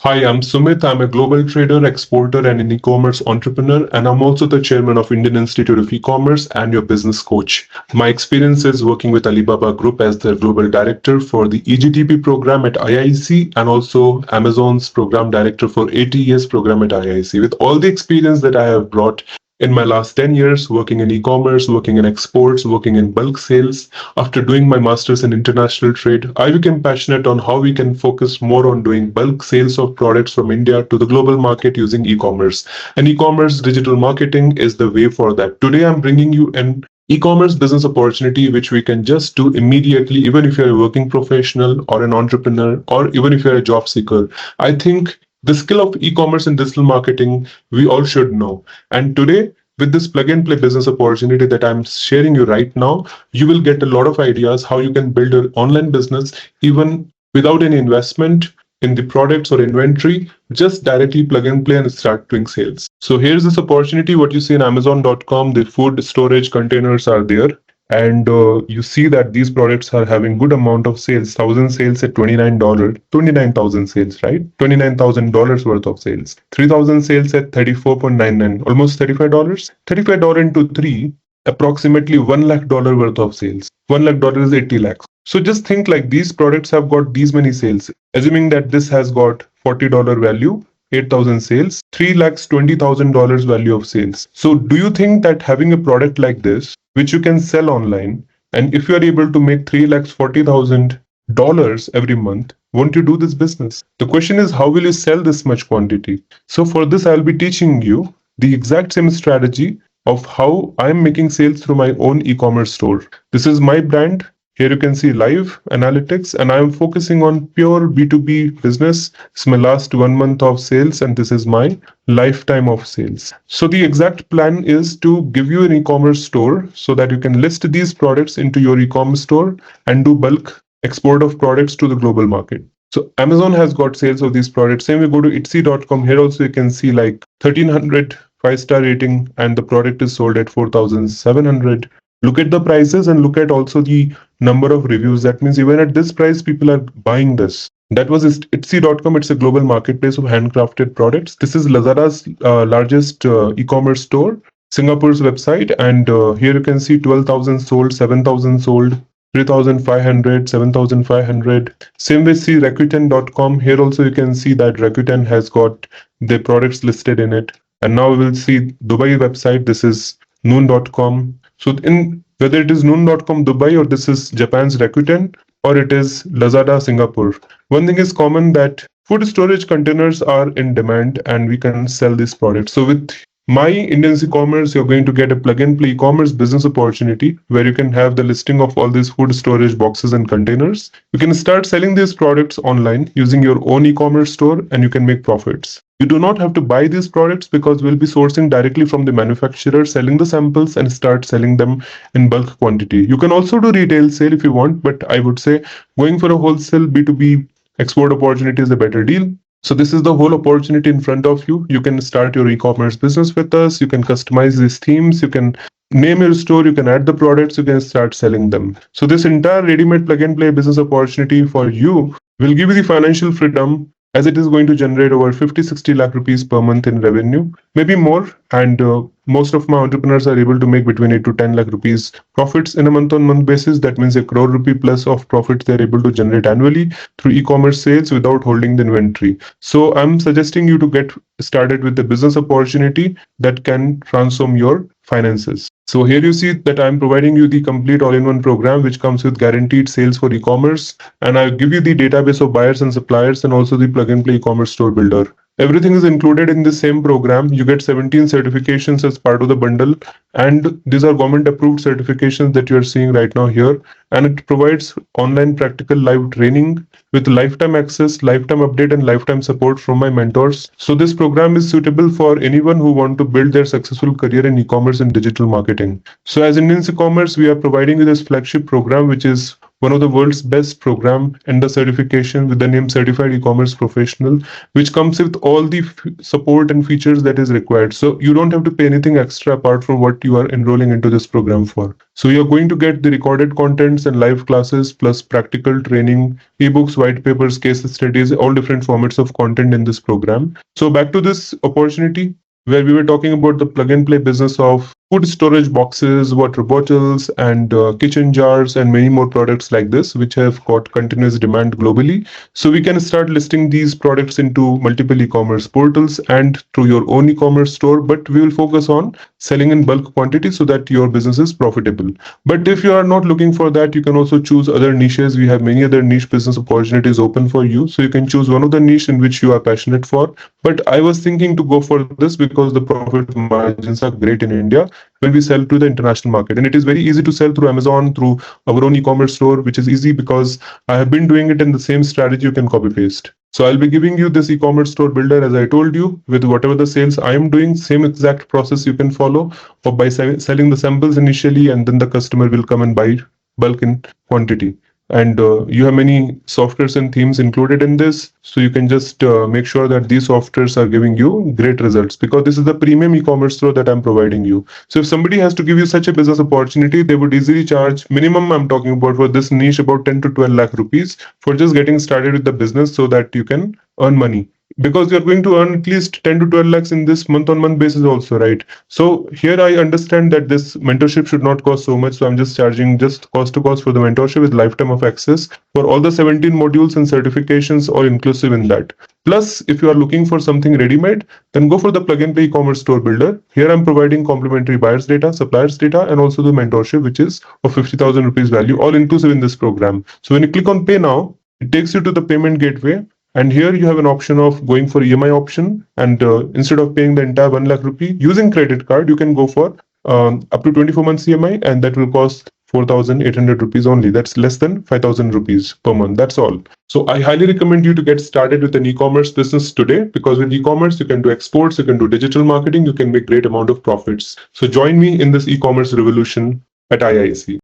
Hi, I'm Sumit. I'm a global trader, exporter, and an e-commerce entrepreneur, and I'm also the chairman of Indian Institute of E-commerce and your business coach. My experience is working with Alibaba Group as the global director for the EGTP program at IIC and also Amazon's program director for ATES program at IIC. With all the experience that I have brought in my last 10 years working in e-commerce, working in exports, working in bulk sales, after doing my master's in international trade, I became passionate on how we can focus more on doing bulk sales of products from India to the global market using e-commerce. And e-commerce digital marketing is the way for that. Today, I'm bringing you an e-commerce business opportunity which we can just do immediately, even if you're a working professional or an entrepreneur, or even if you're a job seeker. I think the skill of e-commerce and digital marketing, we all should know. And today, with this plug and play business opportunity that I'm sharing you right now, you will get a lot of ideas how you can build an online business even without any investment in the products or inventory. Just directly plug and play and start doing sales. So here's this opportunity. What you see in Amazon.com, the food storage containers are there. And you see that these products are having good amount of sales, 1,000 sales at $29, 29,000 sales, right? $29,000 worth of sales, 3,000 sales at 34.99, almost $35. $35 into 3, approximately $1 lakh worth of sales. $1 lakh is 80 lakhs. So just think like these products have got these many sales. Assuming that this has got $40 value, 8,000 sales, $3,20,000 value of sales. So do you think that having a product like this, which you can sell online, and if you are able to make $3,40,000 every month, won't you do this business? The question is, how will you sell this much quantity? So for this, I'll be teaching you the exact same strategy of how I'm making sales through my own e-commerce store. This is my brand. Here you can see live analytics, and I'm focusing on pure B2B business. It's my last 1 month of sales, and this is my lifetime of sales. So the exact plan is to give you an e-commerce store so that you can list these products into your e-commerce store and do bulk export of products to the global market. So Amazon has got sales of these products. Same we go to Etsy.com. Here also you can see like 1,300 5-star rating, and the product is sold at 4,700. Look at the prices and look at also the number of reviews. That means even at this price, people are buying this. That was Etsy.com. It's a global marketplace of handcrafted products. This is Lazada's largest e-commerce store, Singapore's website. And here you can see 12,000 sold, 7,000 sold, 3,500, 7,500. Same way, see Rakuten.com. Here also you can see that Rakuten has got the products listed in it. And now we will see Dubai website. This is Noon.com. So in whether it is Noon.com Dubai, or this is Japan's Rakuten, or it is Lazada Singapore, one thing is common, that food storage containers are in demand and we can sell these products. So with my Indian e-commerce, you're going to get a plug and play e-commerce business opportunity where you can have the listing of all these food storage boxes and containers. You can start selling these products online using your own e-commerce store, and you can make profits. You do not have to buy these products because we'll be sourcing directly from the manufacturer, selling the samples and start selling them in bulk quantity. You can also do retail sale if you want, but I would say going for a wholesale B2B export opportunity is a better deal. So this is the whole opportunity in front of you. You can start your e-commerce business with us. You can customize these themes. You can name your store. You can add the products. You can start selling them. So this entire ready-made plug and play business opportunity for you will give you the financial freedom, as it is going to generate over 50-60 lakh rupees per month in revenue, maybe more. And most of my entrepreneurs are able to make between 8 to 10 lakh rupees profits in a month-on-month basis. That means a crore rupee plus of profits they're able to generate annually through e-commerce sales without holding the inventory. So I'm suggesting you to get started with the business opportunity that can transform your finances. So here you see that I'm providing you the complete all-in-one program which comes with guaranteed sales for e-commerce, and I'll give you the database of buyers and suppliers and also the plug-and-play e-commerce store builder. Everything is included in the same program. You get 17 certifications as part of the bundle, and these are government-approved certifications that you're seeing right now here. And it provides online practical live training with lifetime access, lifetime update, and lifetime support from my mentors. So this program is suitable for anyone who want to build their successful career in e-commerce and digital marketing. So as Indian e-commerce, we are providing you this flagship program, which is one of the world's best program and the certification with the name Certified E-commerce Professional, which comes with all the support and features that is required. So you don't have to pay anything extra apart from what you are enrolling into this program for. So you're going to get the recorded contents and live classes plus practical training, ebooks, white papers, case studies, all different formats of content in this program. So back to this opportunity where we were talking about the plug and play business of food storage boxes, water bottles, and kitchen jars, and many more products like this, which have got continuous demand globally. So we can start listing these products into multiple e-commerce portals and through your own e-commerce store, but we will focus on selling in bulk quantity so that your business is profitable. But if you are not looking for that, you can also choose other niches. We have many other niche business opportunities open for you. So you can choose one of the niche in which you are passionate for. But I was thinking to go for this because the profit margins are great in India when we sell to the international market. And it is very easy to sell through Amazon, through our own e-commerce store, which is easy because I have been doing it in the same strategy you can copy paste. So I'll be giving you this e-commerce store builder, as I told you, with whatever the sales I am doing, same exact process you can follow, or by selling the samples initially, and then the customer will come and buy bulk in quantity. And you have many softwares and themes included in this, so you can just make sure that these softwares are giving you great results, because this is the premium e-commerce store that I'm providing you. So if somebody has to give you such a business opportunity, they would easily charge minimum, I'm talking about for this niche, about 10 to 12 lakh rupees for just getting started with the business so that you can earn money, because you're going to earn at least 10 to 12 lakhs in this month-on-month basis also, right? So here I understand that this mentorship should not cost so much, so I'm just charging just cost to cost for the mentorship with lifetime of access for all the 17 modules and certifications, all inclusive in that. Plus, if you are looking for something ready-made, then go for the plug and play e-commerce store builder. Here I'm providing complimentary buyers data, suppliers data, and also the mentorship, which is of 50,000 rupees value, all inclusive in this program. So when you click on pay now, it takes you to the payment gateway. And here you have an option of going for EMI option, and instead of paying the entire 1 lakh rupee using credit card, you can go for up to 24 months EMI, and that will cost 4,800 rupees only. That's less than 5,000 rupees per month. That's all. So I highly recommend you to get started with an e-commerce business today, because with e-commerce, you can do exports, you can do digital marketing, you can make great amount of profits. So join me in this e-commerce revolution at IIC.